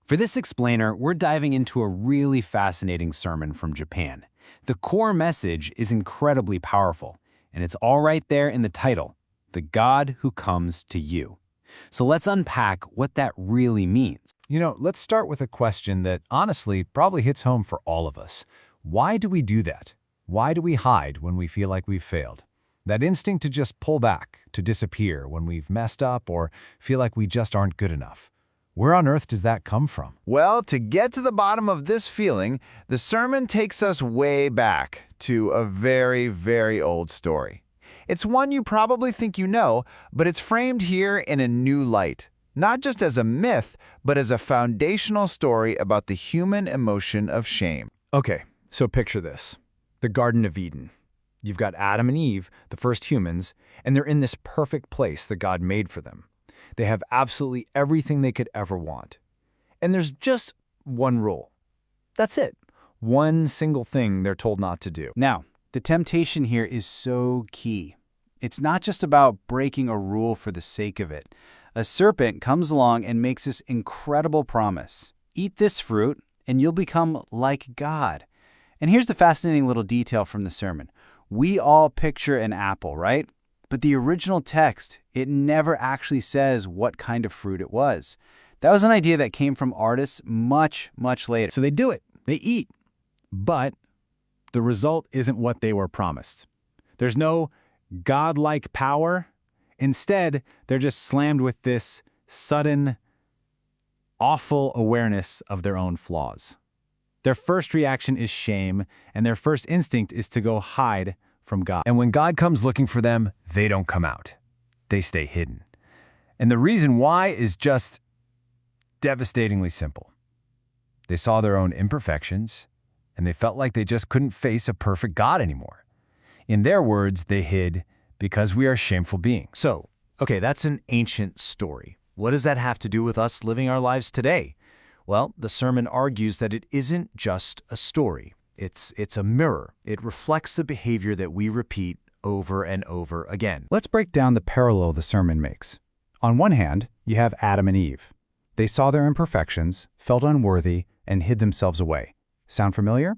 For this explainer, we're diving into a really fascinating sermon from Japan. The core message is incredibly powerful, and it's all right there in the title, The God Who Comes to You. So let's unpack what that really means. Let's start with a question that honestly probably hits home for all of us. Why do we do that? Why do we hide when we feel like we've failed? That instinct to just pull back, to disappear when we've messed up or feel like we just aren't good enough. Where on earth does that come from? Well, to get to the bottom of this feeling, the sermon takes us way back to a very, very old story. It's one you probably think you know, but it's framed here in a new light. Not just as a myth, but as a foundational story about the human emotion of shame. Okay, so picture this. The Garden of Eden. You've got Adam and Eve, the first humans, and they're in this perfect place that God made for them. They have absolutely everything they could ever want. And there's just one rule. That's it. One single thing they're told not to do. Now, the temptation here is so key. It's not just about breaking a rule for the sake of it. A serpent comes along and makes this incredible promise. Eat this fruit, and you'll become like God. And here's the fascinating little detail from the sermon. We all picture an apple, right? But the original text, it never actually says what kind of fruit it was. That was an idea that came from artists much, much later. So they do it. They eat. But the result isn't what they were promised. There's no godlike power. Instead, they're just slammed with this sudden, awful awareness of their own flaws. Their first reaction is shame, and their first instinct is to go hide from God. And when God comes looking for them, they don't come out. They stay hidden. And the reason why is just devastatingly simple. They saw their own imperfections, and they felt like they just couldn't face a perfect God anymore. In their words, they hid because we are shameful beings. So, okay, that's an ancient story. What does that have to do with us living our lives today? Well, the sermon argues that it isn't just a story. It's a mirror. It reflects the behavior that we repeat over and over again. Let's break down the parallel the sermon makes. On one hand, you have Adam and Eve. They saw their imperfections, felt unworthy, and hid themselves away. Sound familiar?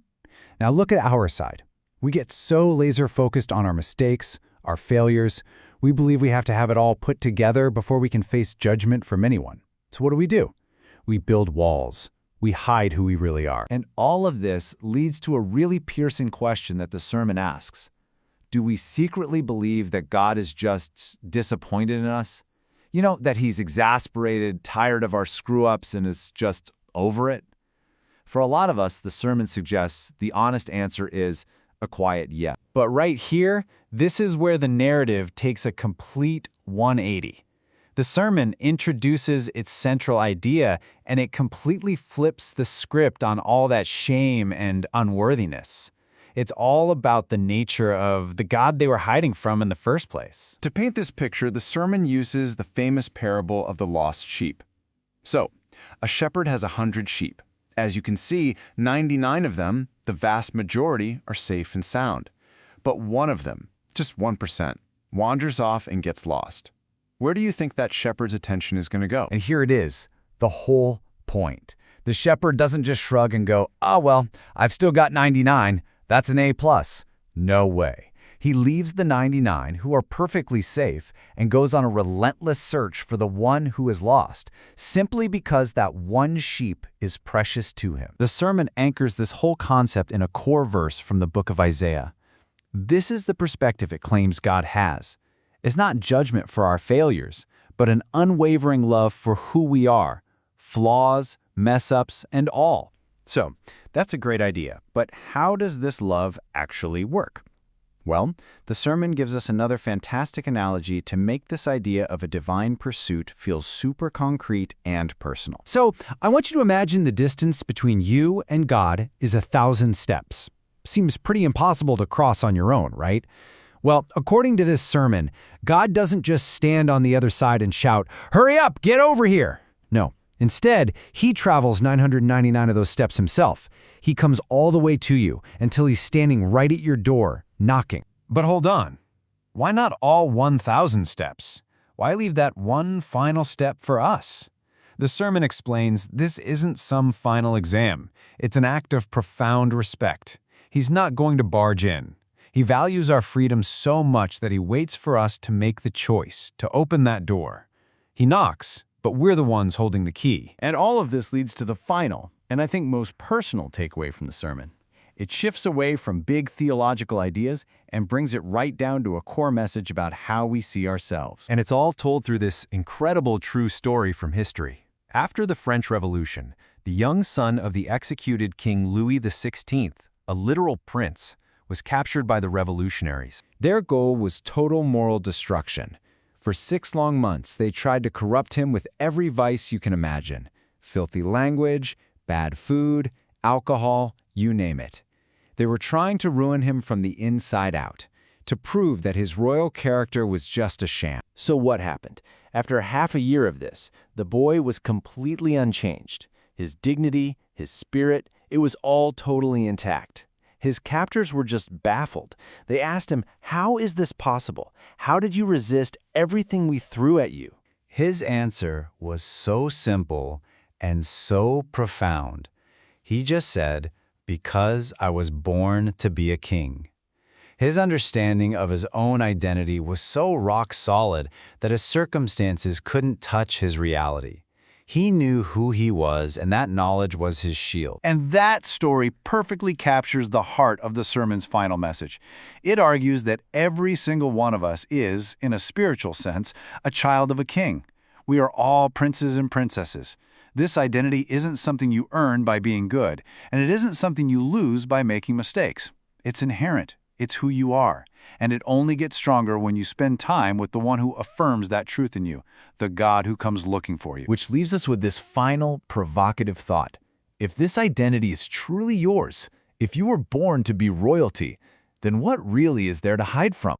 Now look at our side. We get so laser-focused on our mistakes, our failures. We believe we have to have it all put together before we can face judgment from anyone. So what do? We build walls. We hide who we really are. And all of this leads to a really piercing question that the sermon asks. Do we secretly believe that God is just disappointed in us? That he's exasperated, tired of our screw-ups, and is just over it? For a lot of us, the sermon suggests the honest answer is a quiet yes. But right here, this is where the narrative takes a complete 180. The sermon introduces its central idea, and it completely flips the script on all that shame and unworthiness. It's all about the nature of the God they were hiding from in the first place. To paint this picture, the sermon uses the famous parable of the lost sheep. So, a shepherd has 100 sheep. As you can see, 99 of them, the vast majority, are safe and sound. But one of them, just 1%, wanders off and gets lost. Where do you think that shepherd's attention is going to go? And here it is, the whole point. The shepherd doesn't just shrug and go, oh, well, I've still got 99. That's an A+. No way. He leaves the 99 who are perfectly safe and goes on a relentless search for the one who is lost, simply because that one sheep is precious to him. The sermon anchors this whole concept in a core verse from the book of Isaiah. This is the perspective it claims God has. It's not judgment for our failures, but an unwavering love for who we are, flaws, mess-ups, and all. So, that's a great idea, but how does this love actually work? Well, the sermon gives us another fantastic analogy to make this idea of a divine pursuit feel super concrete and personal. So, I want you to imagine the distance between you and God is 1,000 steps. Seems pretty impossible to cross on your own, right? Well, according to this sermon, God doesn't just stand on the other side and shout, "Hurry up, get over here!" No. Instead, he travels 999 of those steps himself. He comes all the way to you until he's standing right at your door, knocking. But hold on. Why not all 1,000 steps? Why leave that one final step for us? The sermon explains this isn't some final exam. It's an act of profound respect. He's not going to barge in. He values our freedom so much that he waits for us to make the choice, to open that door. He knocks, but we're the ones holding the key. And all of this leads to the final, and I think most personal takeaway from the sermon. It shifts away from big theological ideas and brings it right down to a core message about how we see ourselves. And it's all told through this incredible true story from history. After the French Revolution, the young son of the executed King Louis XVI, a literal prince, was captured by the revolutionaries. Their goal was total moral destruction. For 6 long months, they tried to corrupt him with every vice you can imagine. Filthy language, bad food, alcohol, you name it. They were trying to ruin him from the inside out, to prove that his royal character was just a sham. So what happened? After half a year of this, the boy was completely unchanged. His dignity, his spirit, it was all totally intact. His captors were just baffled. They asked him, "How is this possible? How did you resist everything we threw at you?" His answer was so simple and so profound. He just said, "Because I was born to be a king." His understanding of his own identity was so rock solid that his circumstances couldn't touch his reality. He knew who he was, and that knowledge was his shield. And that story perfectly captures the heart of the sermon's final message. It argues that every single one of us is, in a spiritual sense, a child of a king. We are all princes and princesses. This identity isn't something you earn by being good, and it isn't something you lose by making mistakes. It's inherent. It's who you are, and it only gets stronger when you spend time with the one who affirms that truth in you, the God who comes looking for you. Which leaves us with this final, provocative thought. If this identity is truly yours, if you were born to be royalty, then what really is there to hide from?